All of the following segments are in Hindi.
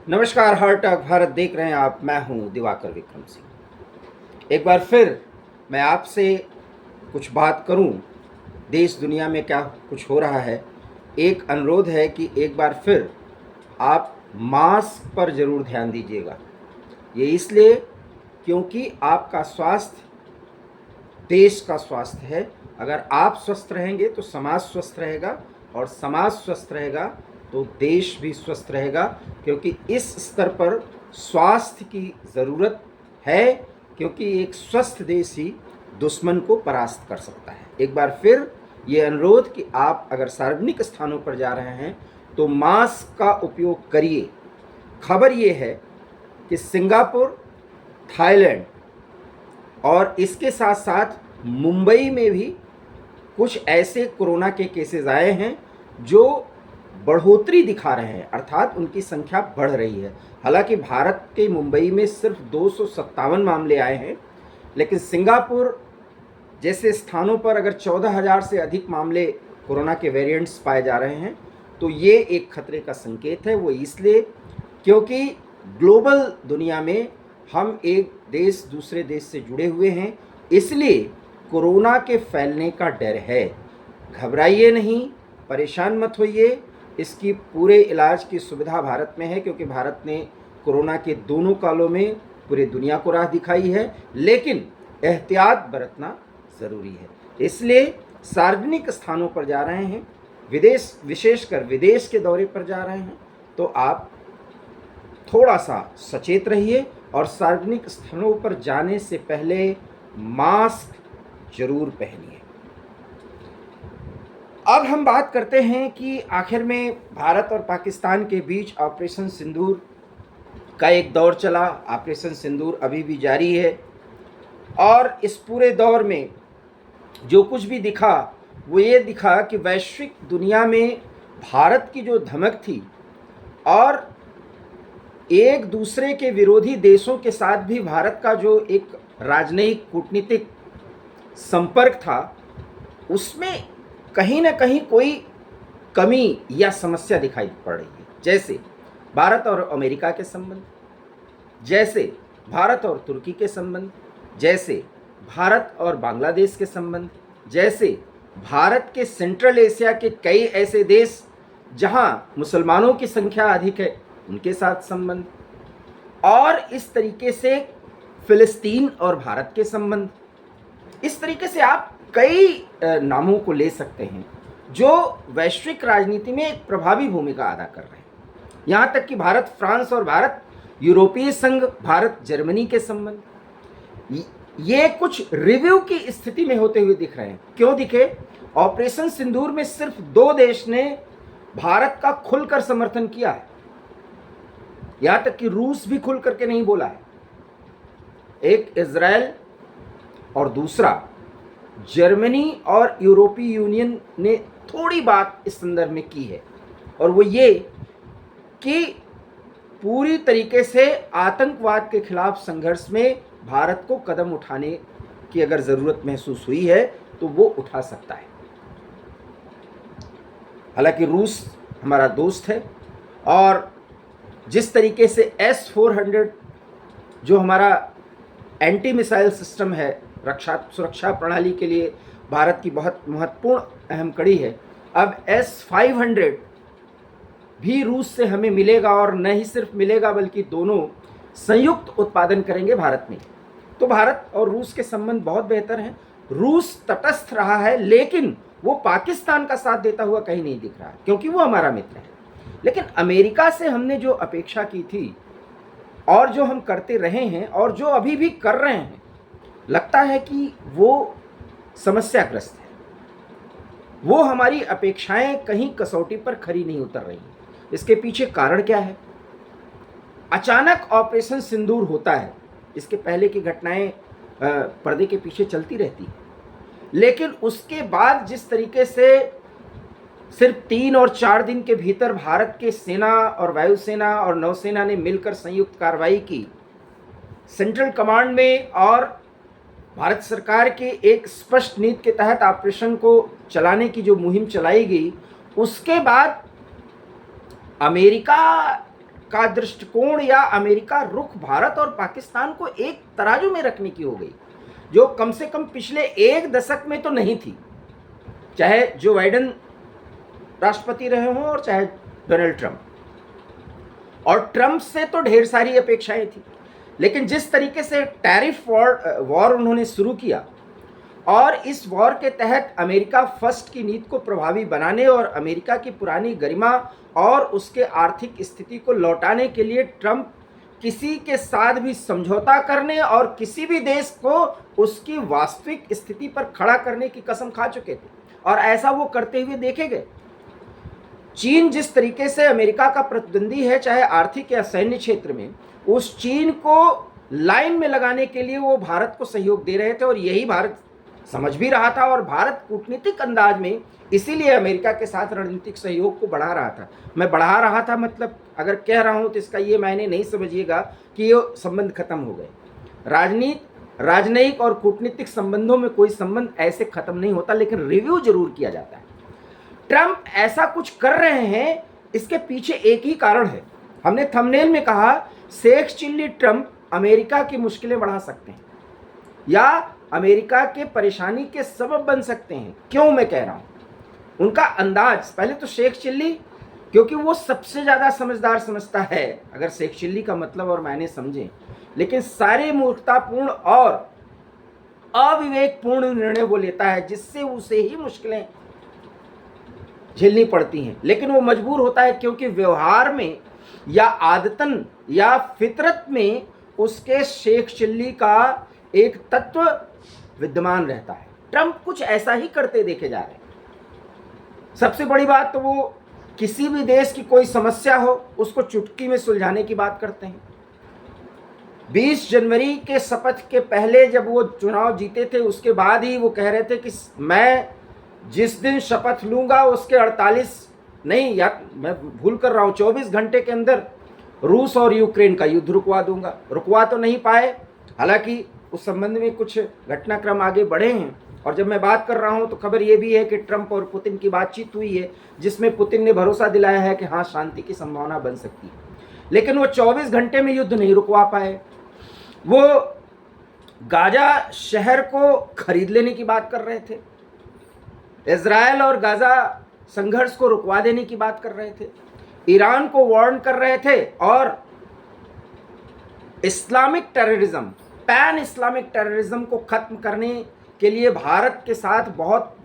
नमस्कार, हार्ट टॉक भारत देख रहे हैं आप। मैं हूं दिवाकर विक्रम सिंह। एक बार फिर मैं आपसे कुछ बात करूं, देश दुनिया में क्या कुछ हो रहा है। एक अनुरोध है कि एक बार फिर आप मास्क पर ज़रूर ध्यान दीजिएगा। ये इसलिए क्योंकि आपका स्वास्थ्य देश का स्वास्थ्य है। अगर आप स्वस्थ रहेंगे तो समाज स्वस्थ रहेगा, और समाज स्वस्थ रहेगा तो देश भी स्वस्थ रहेगा, क्योंकि इस स्तर पर स्वास्थ्य की ज़रूरत है, क्योंकि एक स्वस्थ देश ही दुश्मन को परास्त कर सकता है। एक बार फिर ये अनुरोध कि आप अगर सार्वजनिक स्थानों पर जा रहे हैं तो मास्क का उपयोग करिए। खबर ये है कि सिंगापुर, थाईलैंड और इसके साथ साथ मुंबई में भी कुछ ऐसे कोरोना के केसेस आए हैं जो बढ़ोतरी दिखा रहे हैं, अर्थात उनकी संख्या बढ़ रही है। हालांकि भारत के मुंबई में सिर्फ 257 मामले आए हैं, लेकिन सिंगापुर जैसे स्थानों पर अगर 14,000 से अधिक मामले कोरोना के वेरिएंट्स पाए जा रहे हैं तो ये एक खतरे का संकेत है। वो इसलिए क्योंकि ग्लोबल दुनिया में हम एक देश दूसरे देश से जुड़े हुए हैं, इसलिए कोरोना के फैलने का डर है। घबराइए नहीं, परेशान मत होइए। इसकी पूरे इलाज की सुविधा भारत में है, क्योंकि भारत ने कोरोना के दोनों कालों में पूरे दुनिया को राह दिखाई है, लेकिन एहतियात बरतना ज़रूरी है। इसलिए सार्वजनिक स्थानों पर जा रहे हैं, विशेषकर विदेश के दौरे पर जा रहे हैं, तो आप थोड़ा सा सचेत रहिए और सार्वजनिक स्थानों पर जाने से पहले मास्क जरूर पहनिए। अब हम बात करते हैं कि आखिर में भारत और पाकिस्तान के बीच ऑपरेशन सिंदूर का एक दौर चला। ऑपरेशन सिंदूर अभी भी जारी है, और इस पूरे दौर में जो कुछ भी दिखा वो ये दिखा कि वैश्विक दुनिया में भारत की जो धमक थी और एक दूसरे के विरोधी देशों के साथ भी भारत का जो एक राजनयिक कूटनीतिक संपर्क था, उसमें कहीं ना कहीं कोई कमी या समस्या दिखाई पड़ रही है। जैसे भारत और अमेरिका के संबंध, जैसे भारत और तुर्की के संबंध, जैसे भारत और बांग्लादेश के संबंध, जैसे भारत के सेंट्रल एशिया के कई ऐसे देश जहां मुसलमानों की संख्या अधिक है उनके साथ संबंध, और इस तरीके से फिलिस्तीन और भारत के संबंध। इस तरीके से आप कई नामों को ले सकते हैं जो वैश्विक राजनीति में एक प्रभावी भूमिका अदा कर रहे हैं। यहाँ तक कि भारत फ्रांस और भारत यूरोपीय संघ, भारत जर्मनी के संबंध, ये कुछ रिव्यू की स्थिति में होते हुए दिख रहे हैं। क्यों दिखे? ऑपरेशन सिंदूर में सिर्फ 2 देश ने भारत का खुलकर समर्थन किया है, यहाँ तक कि रूस भी खुल करके नहीं बोला है। एक इजराइल और दूसरा जर्मनी और यूरोपीय यूनियन ने थोड़ी बात इस संदर्भ में की है, और वो ये कि पूरी तरीके से आतंकवाद के खिलाफ संघर्ष में भारत को कदम उठाने की अगर ज़रूरत महसूस हुई है तो वो उठा सकता है। हालांकि रूस हमारा दोस्त है, और जिस तरीके से S-400 जो हमारा एंटी मिसाइल सिस्टम है, सुरक्षा प्रणाली के लिए भारत की बहुत महत्वपूर्ण अहम कड़ी है, अब S-500 भी रूस से हमें मिलेगा, और न ही सिर्फ मिलेगा बल्कि दोनों संयुक्त उत्पादन करेंगे भारत में। तो भारत और रूस के संबंध बहुत बेहतर हैं। रूस तटस्थ रहा है, लेकिन वो पाकिस्तान का साथ देता हुआ कहीं नहीं दिख रहा है, क्योंकि वो हमारा मित्र है। लेकिन अमेरिका से हमने जो अपेक्षा की थी और जो हम करते रहे हैं और जो अभी भी कर रहे हैं, लगता है कि वो समस्याग्रस्त है। वो हमारी अपेक्षाएं कहीं कसौटी पर खरी नहीं उतर रही हैं। इसके पीछे कारण क्या है? अचानक ऑपरेशन सिंदूर होता है, इसके पहले की घटनाएं पर्दे के पीछे चलती रहती हैं, लेकिन उसके बाद जिस तरीके से सिर्फ 3 और 4 दिन के भीतर भारत के सेना और वायुसेना और नौसेना ने मिलकर संयुक्त कार्रवाई की, सेंट्रल कमांड में और भारत सरकार के एक स्पष्ट नीति के तहत ऑपरेशन को चलाने की जो मुहिम चलाई गई, उसके बाद अमेरिका का दृष्टिकोण या अमेरिका रुख भारत और पाकिस्तान को एक तराजू में रखने की हो गई, जो कम से कम पिछले एक दशक में तो नहीं थी, चाहे जो बाइडेन राष्ट्रपति रहे हों और चाहे डोनाल्ड ट्रंप। और ट्रंप से तो ढेर सारी अपेक्षाएं थी, लेकिन जिस तरीके से टैरिफ वॉर उन्होंने शुरू किया और इस वॉर के तहत अमेरिका फर्स्ट की नीति को प्रभावी बनाने और अमेरिका की पुरानी गरिमा और उसके आर्थिक स्थिति को लौटाने के लिए ट्रंप किसी के साथ भी समझौता करने और किसी भी देश को उसकी वास्तविक स्थिति पर खड़ा करने की कसम खा चुके थे, और ऐसा वो करते हुए देखे गए। चीन जिस तरीके से अमेरिका का प्रतिद्वंदी है, चाहे आर्थिक या सैन्य क्षेत्र में, उस चीन को लाइन में लगाने के लिए वो भारत को सहयोग दे रहे थे, और यही भारत समझ भी रहा था। और भारत कूटनीतिक अंदाज में इसीलिए अमेरिका के साथ रणनीतिक सहयोग को बढ़ा रहा था। मैं बढ़ा रहा था मतलब अगर कह रहा हूं तो इसका ये मायने नहीं समझिएगा कि ये संबंध खत्म हो गए। राजनयिक और कूटनीतिक संबंधों में कोई संबंध ऐसे खत्म नहीं होता, लेकिन रिव्यू जरूर किया जाता है। ट्रंप ऐसा कुछ कर रहे हैं, इसके पीछे एक ही कारण है। हमने थंबनेल में कहा शेख चिल्ली ट्रंप अमेरिका की मुश्किलें बढ़ा सकते हैं या अमेरिका के परेशानी के सबब बन सकते हैं। क्यों मैं कह रहा हूं? उनका अंदाज, पहले तो शेख चिल्ली, क्योंकि वो सबसे ज़्यादा समझदार समझता है, अगर शेख चिल्ली का मतलब और मायने समझें, लेकिन सारे मूर्खतापूर्ण और अविवेकपूर्ण निर्णय वो लेता है जिससे उसे ही मुश्किलें झेलनी पड़ती हैं। लेकिन वो मजबूर होता है क्योंकि व्यवहार में या आदतन या फितरत में उसके शेख चिल्ली का एक तत्व विद्यमान रहता है। ट्रंप कुछ ऐसा ही करते देखे जा रहे हैं। सबसे बड़ी बात तो वो किसी भी देश की कोई समस्या हो उसको चुटकी में सुलझाने की बात करते हैं। 20 जनवरी के शपथ के पहले जब वो चुनाव जीते थे, उसके बाद ही वो कह रहे थे कि मैं जिस दिन शपथ लूंगा उसके 48 नहीं, या मैं भूल कर रहा हूँ, 24 घंटे के अंदर रूस और यूक्रेन का युद्ध रुकवा दूंगा। रुकवा तो नहीं पाए, हालांकि उस संबंध में कुछ घटनाक्रम आगे बढ़े हैं। और जब मैं बात कर रहा हूं तो खबर यह भी है कि ट्रंप और पुतिन की बातचीत हुई है, जिसमें पुतिन ने भरोसा दिलाया है कि हाँ, शांति की संभावना बन सकती है। लेकिन वो 24 घंटे में युद्ध नहीं रुकवा पाए। वो गाजा शहर को खरीद लेने की बात कर रहे थे, इजराइल और गाजा संघर्ष को रुकवा देने की बात कर रहे थे, ईरान को वार्न कर रहे थे, और Islamic terrorism, pan Islamic terrorism को खत्म करने के लिए भारत के साथ बहुत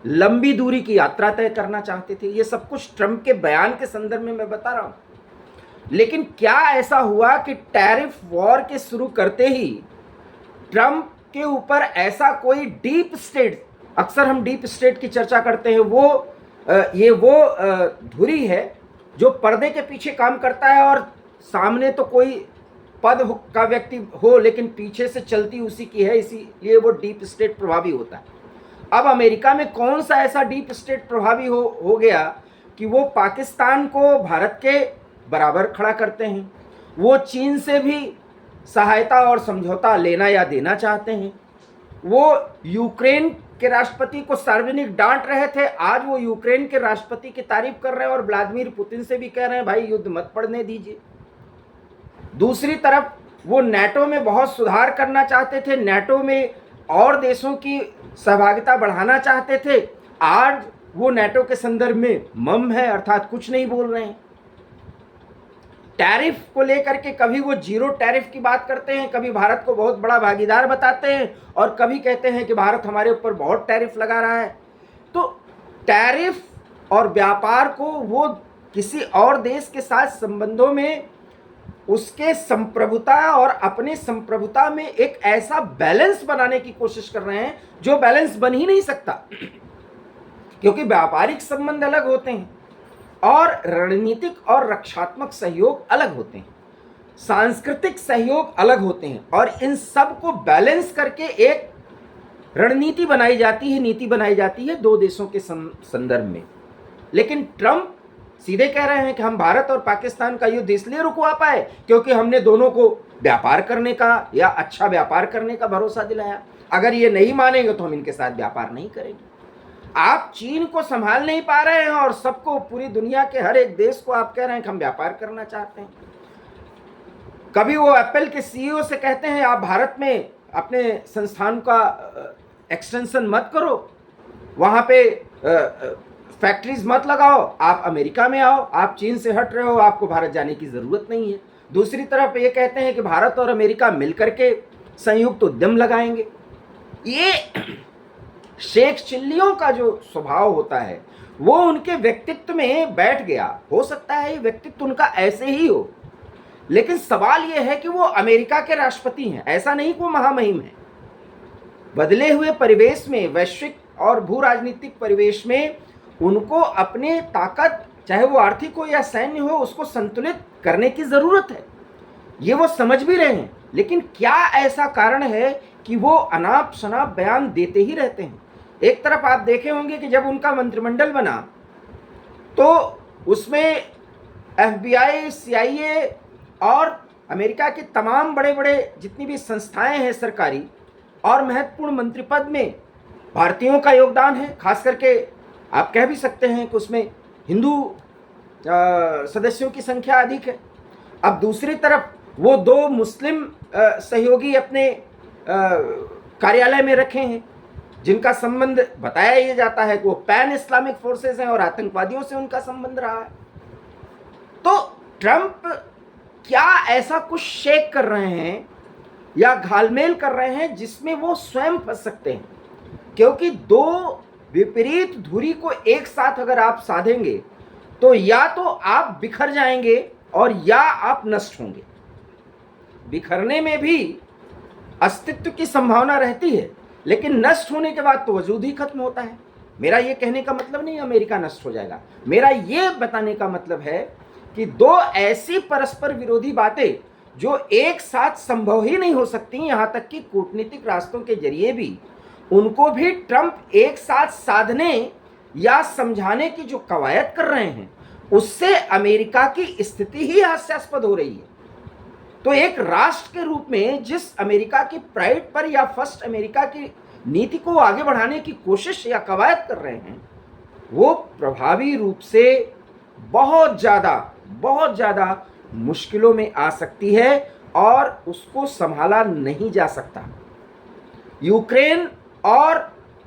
लंबी दूरी की यात्रा तय करना चाहते थे। ये सब कुछ ट्रंप के बयान के संदर्भ में मैं बता रहा हूं। लेकिन क्या ऐसा हुआ कि टैरिफ वॉर के शुरू करते ही ट्रंप के ऊपर ऐसा कोई डीप स्टेट, अक्सर हम डीप स्टेट की चर्चा करते हैं, वो धुरी है जो पर्दे के पीछे काम करता है और सामने तो कोई पद का व्यक्ति हो लेकिन पीछे से चलती उसी की है, इसीलिए वो डीप स्टेट प्रभावी होता है। अब अमेरिका में कौन सा ऐसा डीप स्टेट प्रभावी हो गया कि वो पाकिस्तान को भारत के बराबर खड़ा करते हैं, वो चीन से भी सहायता और समझौता लेना या देना चाहते हैं, वो यूक्रेन के राष्ट्रपति को सार्वजनिक डांट रहे थे, आज वो यूक्रेन के राष्ट्रपति की तारीफ कर रहे हैं और व्लादिमीर पुतिन से भी कह रहे हैं भाई युद्ध मत पड़ने दीजिए। दूसरी तरफ वो नाटो में बहुत सुधार करना चाहते थे, नाटो में और देशों की सहभागिता बढ़ाना चाहते थे, आज वो नाटो के संदर्भ में मम है, अर्थात कुछ नहीं बोल रहे हैं। टैरिफ को लेकर के कभी वो जीरो टैरिफ की बात करते हैं, कभी भारत को बहुत बड़ा भागीदार बताते हैं और कभी कहते हैं कि भारत हमारे ऊपर बहुत टैरिफ लगा रहा है। तो टैरिफ और व्यापार को वो किसी और देश के साथ संबंधों में उसके संप्रभुता और अपने संप्रभुता में एक ऐसा बैलेंस बनाने की कोशिश कर रहे हैं जो बैलेंस बन ही नहीं सकता, क्योंकि व्यापारिक संबंध अलग होते हैं और रणनीतिक और रक्षात्मक सहयोग अलग होते हैं, सांस्कृतिक सहयोग अलग होते हैं, और इन सब को बैलेंस करके एक रणनीति बनाई जाती है, नीति बनाई जाती है दो देशों के संदर्भ में। लेकिन ट्रंप सीधे कह रहे हैं कि हम भारत और पाकिस्तान का युद्ध इसलिए रुकवा पाए क्योंकि हमने दोनों को व्यापार करने का या अच्छा व्यापार करने का भरोसा दिलाया। अगर ये नहीं मानेंगे तो हम इनके साथ व्यापार नहीं करेंगे। आप चीन को संभाल नहीं पा रहे हैं और सबको, पूरी दुनिया के हर एक देश को आप कह रहे हैं कि हम व्यापार करना चाहते हैं। कभी वो एप्पल के सीईओ से कहते हैं आप भारत में अपने संस्थान का एक्सटेंशन मत करो, वहाँ पे फैक्ट्रीज मत लगाओ, आप अमेरिका में आओ, आप चीन से हट रहे हो, आपको भारत जाने की ज़रूरत नहीं है। दूसरी तरफ ये कहते हैं कि भारत और अमेरिका मिलकर के संयुक्त उद्यम लगाएंगे। ये शेख चिल्लियों का जो स्वभाव होता है वो उनके व्यक्तित्व में बैठ गया। हो सकता है ये व्यक्तित्व उनका ऐसे ही हो, लेकिन सवाल ये है कि वो अमेरिका के राष्ट्रपति हैं, ऐसा नहीं कि वो महामहिम है। बदले हुए परिवेश में, वैश्विक और भू राजनीतिक परिवेश में उनको अपने ताकत, चाहे वो आर्थिक हो या सैन्य हो, उसको संतुलित करने की ज़रूरत है। ये वो समझ भी रहे हैं, लेकिन क्या ऐसा कारण है कि वो अनाप शनाप बयान देते ही रहते हैं। एक तरफ आप देखे होंगे कि जब उनका मंत्रिमंडल बना तो उसमें FBI, CIA और अमेरिका के तमाम बड़े बड़े जितनी भी संस्थाएं हैं सरकारी और महत्वपूर्ण मंत्री पद में भारतीयों का योगदान है। खास करके आप कह भी सकते हैं कि उसमें हिंदू सदस्यों की संख्या अधिक है। अब दूसरी तरफ वो 2 मुस्लिम सहयोगी अपने कार्यालय में रखे हैं, जिनका संबंध बताया ये जाता है कि वो पैन इस्लामिक फोर्सेस हैं और आतंकवादियों से उनका संबंध रहा है। तो ट्रंप क्या ऐसा कुछ शेक कर रहे हैं या घालमेल कर रहे हैं जिसमें वो स्वयं फंस सकते हैं? क्योंकि 2 विपरीत धुरी को एक साथ अगर आप साधेंगे तो या तो आप बिखर जाएंगे और या आप नष्ट होंगे। बिखरने में भी अस्तित्व की संभावना रहती है, लेकिन नष्ट होने के बाद तो वजूद ही खत्म होता है। मेरा ये कहने का मतलब नहीं अमेरिका नष्ट हो जाएगा, मेरा ये बताने का मतलब है कि 2 ऐसी परस्पर विरोधी बातें जो एक साथ संभव ही नहीं हो सकती, यहाँ तक कि कूटनीतिक रास्तों के जरिए भी उनको भी ट्रंप एक साथ साधने या समझाने की जो कवायद कर रहे हैं, उससे अमेरिका की स्थिति ही हास्यास्पद हो रही है। तो एक राष्ट्र के रूप में जिस अमेरिका की प्राइड पर या फर्स्ट अमेरिका की नीति को आगे बढ़ाने की कोशिश या कवायद कर रहे हैं, वो प्रभावी रूप से बहुत ज़्यादा मुश्किलों में आ सकती है और उसको संभाला नहीं जा सकता। यूक्रेन और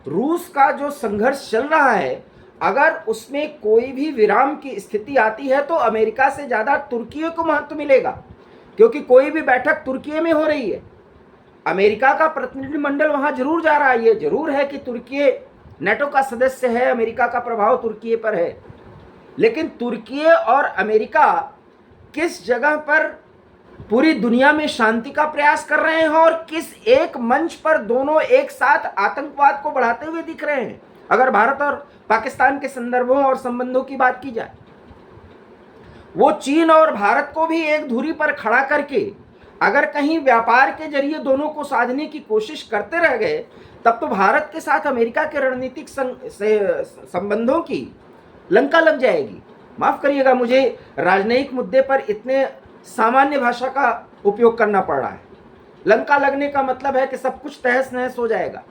रूस का जो संघर्ष चल रहा है, अगर उसमें कोई भी विराम की स्थिति आती है तो अमेरिका से ज़्यादा तुर्की को महत्व मिलेगा, क्योंकि कोई भी बैठक तुर्की में हो रही है। अमेरिका का प्रतिनिधिमंडल वहाँ जरूर जा रहा है। ये जरूर है कि तुर्की नेटो का सदस्य है, अमेरिका का प्रभाव तुर्की पर है, लेकिन तुर्की और अमेरिका किस जगह पर पूरी दुनिया में शांति का प्रयास कर रहे हैं और किस एक मंच पर दोनों एक साथ आतंकवाद को बढ़ाते हुए दिख रहे हैं, अगर भारत और पाकिस्तान के संदर्भों और संबंधों की बात की जाए। वो चीन और भारत को भी एक धुरी पर खड़ा करके अगर कहीं व्यापार के जरिए दोनों को साधने की कोशिश करते रह गए, तब तो भारत के साथ अमेरिका के रणनीतिक संबंधों की लंका लग जाएगी। माफ करिएगा, मुझे राजनयिक मुद्दे पर इतने सामान्य भाषा का उपयोग करना पड़ रहा है। लंका लगने का मतलब है कि सब कुछ तहस नहस हो जाएगा।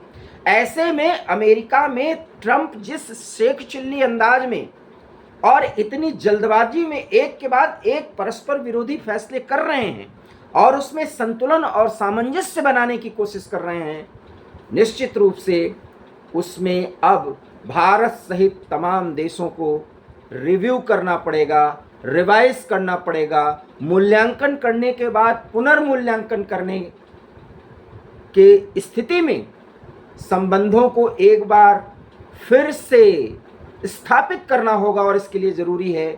ऐसे में अमेरिका में ट्रंप जिस शेख चिल्ली अंदाज में और इतनी जल्दबाजी में एक के बाद एक परस्पर विरोधी फैसले कर रहे हैं और उसमें संतुलन और सामंजस्य बनाने की कोशिश कर रहे हैं, निश्चित रूप से उसमें अब भारत सहित तमाम देशों को रिव्यू करना पड़ेगा, रिवाइज करना पड़ेगा। मूल्यांकन करने के बाद पुनर्मूल्यांकन करने के स्थिति में संबंधों को एक बार फिर से स्थापित करना होगा और इसके लिए ज़रूरी है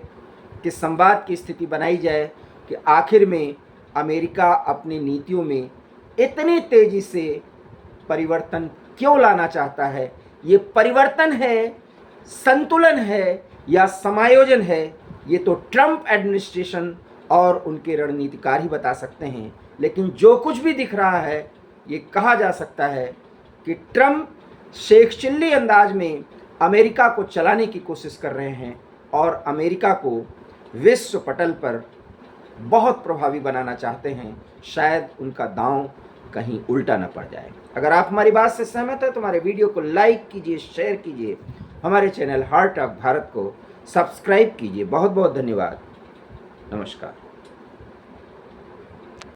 कि संवाद की स्थिति बनाई जाए कि आखिर में अमेरिका अपनी नीतियों में इतनी तेज़ी से परिवर्तन क्यों लाना चाहता है। ये परिवर्तन है, संतुलन है या समायोजन है, ये तो ट्रंप एडमिनिस्ट्रेशन और उनके रणनीतिकार ही बता सकते हैं। लेकिन जो कुछ भी दिख रहा है, ये कहा जा सकता है कि ट्रंप शेख चिल्ली अंदाज में अमेरिका को चलाने की कोशिश कर रहे हैं और अमेरिका को विश्व पटल पर बहुत प्रभावी बनाना चाहते हैं। शायद उनका दांव कहीं उल्टा न पड़ जाए। अगर आप हमारी बात से सहमत हैं तो हमारे वीडियो को लाइक कीजिए, शेयर कीजिए हमारे चैनल हार्ट ऑफ भारत को सब्सक्राइब कीजिए। बहुत बहुत धन्यवाद। नमस्कार।